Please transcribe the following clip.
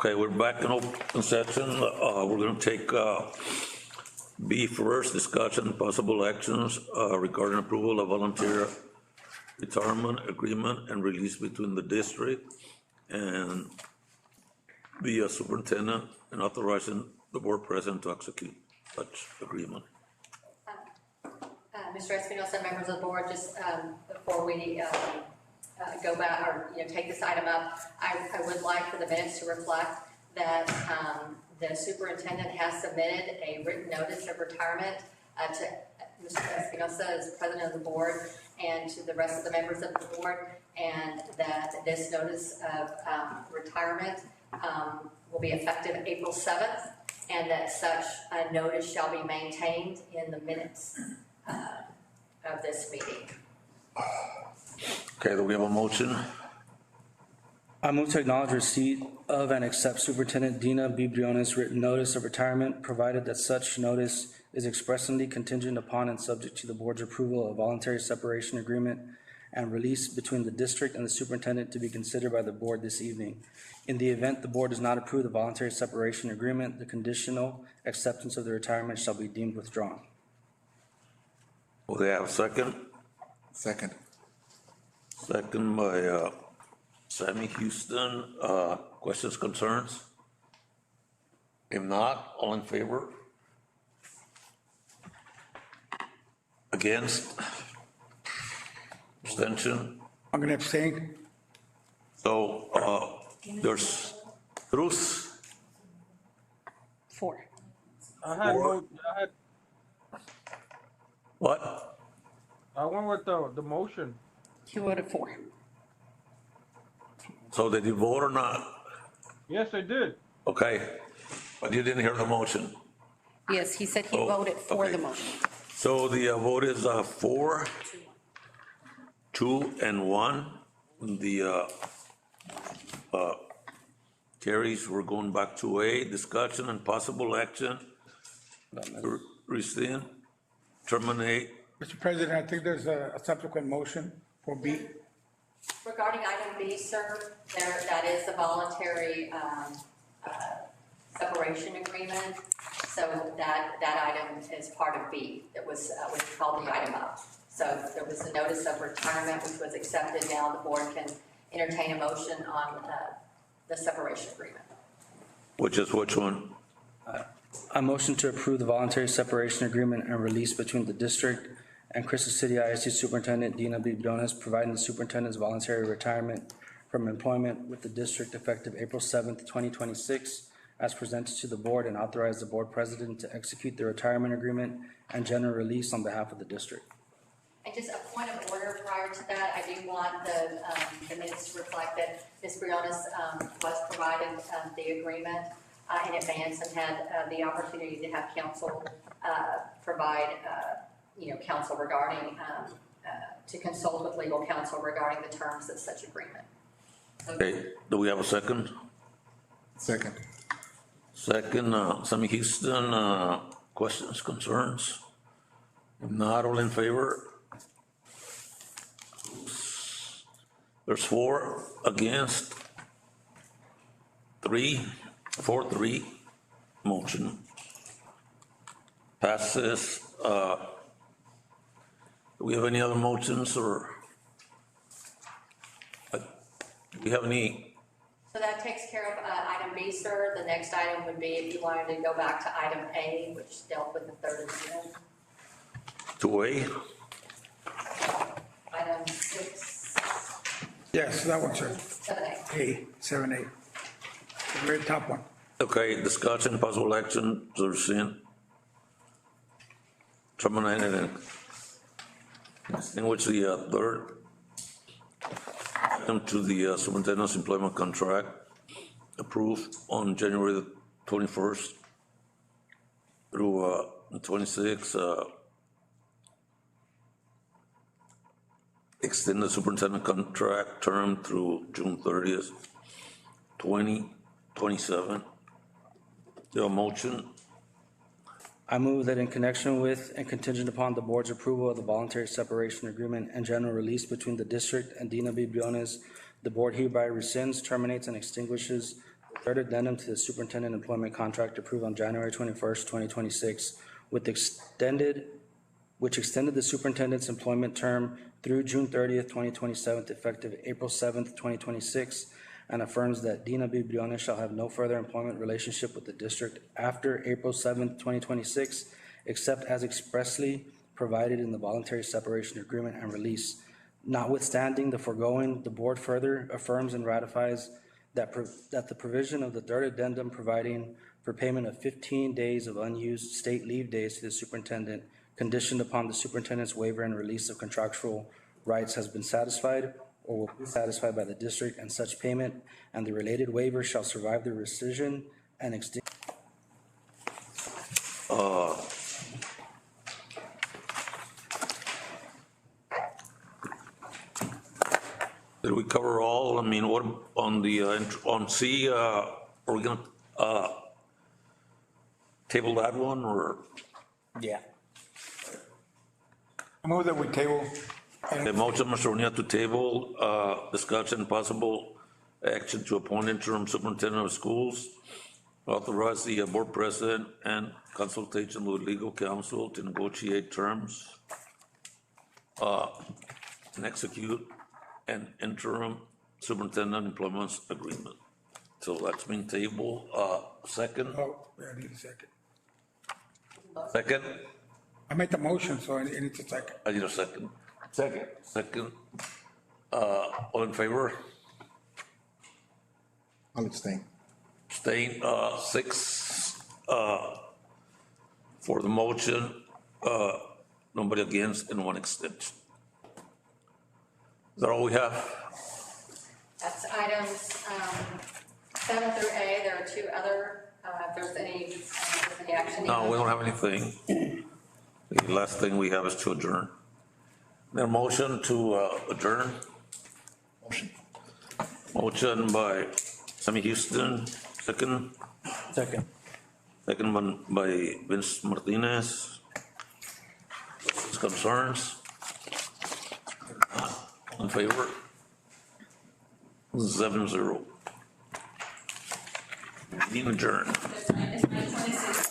Okay, we're back in open session. We're gonna take B first, discussion and possible actions regarding approval of volunteer retirement agreement and release between the district and the superintendent, and authorizing the board president to execute such agreement. Mr. Espinosa, members of the board, just before we go back or take this item up, I would like for the minutes to reflect that the superintendent has submitted a written notice of retirement to Mr. Espinosa as president of the board and to the rest of the members of the board, and that this notice of retirement will be effective April 7th, and that such a notice shall be maintained in the minutes of this meeting. Okay, do we have a motion? I move to acknowledge receipt of and accept Superintendent Dina B. Briones' written notice of retirement, provided that such notice is expressly contingent upon and subject to the board's approval of voluntary separation agreement and release between the district and the superintendent to be considered by the board this evening. In the event the board does not approve the voluntary separation agreement, the conditional acceptance of the retirement shall be deemed withdrawn. Will they have a second? Second. Second by Sammy Houston. Questions, concerns? If not, all in favor? Against? Abstention? I'm gonna abstain. So there's Bruce. 4. What? I went with the motion. He voted 4. So did you vote or not? Yes, I did. Okay, but you didn't hear the motion. Yes, he said he Oh, voted for okay. the motion. So the vote is 4, 2, and 1. The carries, we're going back to A, discussion and possible action. Rescind, terminate. Mr. President, I think there's a subsequent motion for B. Regarding item B, sir, that is a voluntary separation agreement. So that item is part of B. It was what we called the item up. So there was a notice of retirement which was accepted. Now the board can entertain a motion on the separation agreement. Which is which one? I motion to approve the voluntary separation agreement and release between the district and Crystal City ISD Superintendent Dina B. Briones, providing the superintendent's voluntary retirement from employment with the district effective April 7th, 2026, as presented to the board, and authorize the board president to execute the retirement agreement and general release on behalf of the district. And just a point of order prior to that, I do want the minutes to reflect that Ms. Briones was provided the agreement in advance and had the opportunity to have counsel provide counsel regarding, to consult with legal counsel regarding the terms of such agreement. Okay, do we have a second? Second. Second, Sammy Houston, questions, concerns? If not, all in favor? There's 4 against, 4-3, motion passes. Do we have any other motions, or do we have any? So that takes care of item B, sir. The next item would be if you wanted to go back to item A, which dealt with the third agreement. To A? Item 6. Yes, that one, sir. 7A. A, 7A. The very top one. Okay, discussion, possible action to rescind, terminate, and extinguish the third item to the superintendent's employment contract approved on January the 21st through the 26th. Extend the superintendent contract term through June 30th, 2027. Your motion? I move that in connection with and contingent upon the board's approval of the voluntary separation agreement and general release between the district and Dina B. Briones, the board hereby rescinds, terminates, and extinguishes third addendum to the superintendent employment contract approved on January 21st, 2026, which extended the superintendent's employment term through June 30th, 2027, effective April 7th, 2026, and affirms that Dina B. Briones shall have no further employment relationship with the district after April 7th, 2026, except as expressly provided in the voluntary separation agreement and release. Notwithstanding the foregoing, the board further affirms and ratifies that the provision of the third addendum providing for payment of 15 days of unused state leave days to the superintendent, conditioned upon the superintendent's waiver and release of contractual rights, has been satisfied or will be satisfied by the district, and such payment and the related waiver shall survive the rescission and extinction. Did we cover all? I mean, what, on the, on C, are we gonna, table that one, or? Yeah. I move that we table. The motion, Mr. O'Neill, to table, discussion possible action to appoint interim superintendent of schools, authorize the board president and consultation with legal counsel to negotiate terms, and execute an interim superintendent employment agreement. So that's been tabled. Second? Oh, I need a second. Second? I made the motion, so I need a second. I need a second. Second. All in favor? I'll abstain. Staying, 6, for the motion, nobody against, and 1 extension. Is that all we have? That's items 7 through A. There are 2 other, if there's any action. No, we don't have anything. The last thing we have is to adjourn. Then motion to adjourn. Motion. Motion by Sammy Houston, second. Second. Second by Vince Martinez. Concerns? In favor? 7-0. Meeting adjourned. It's 9:26.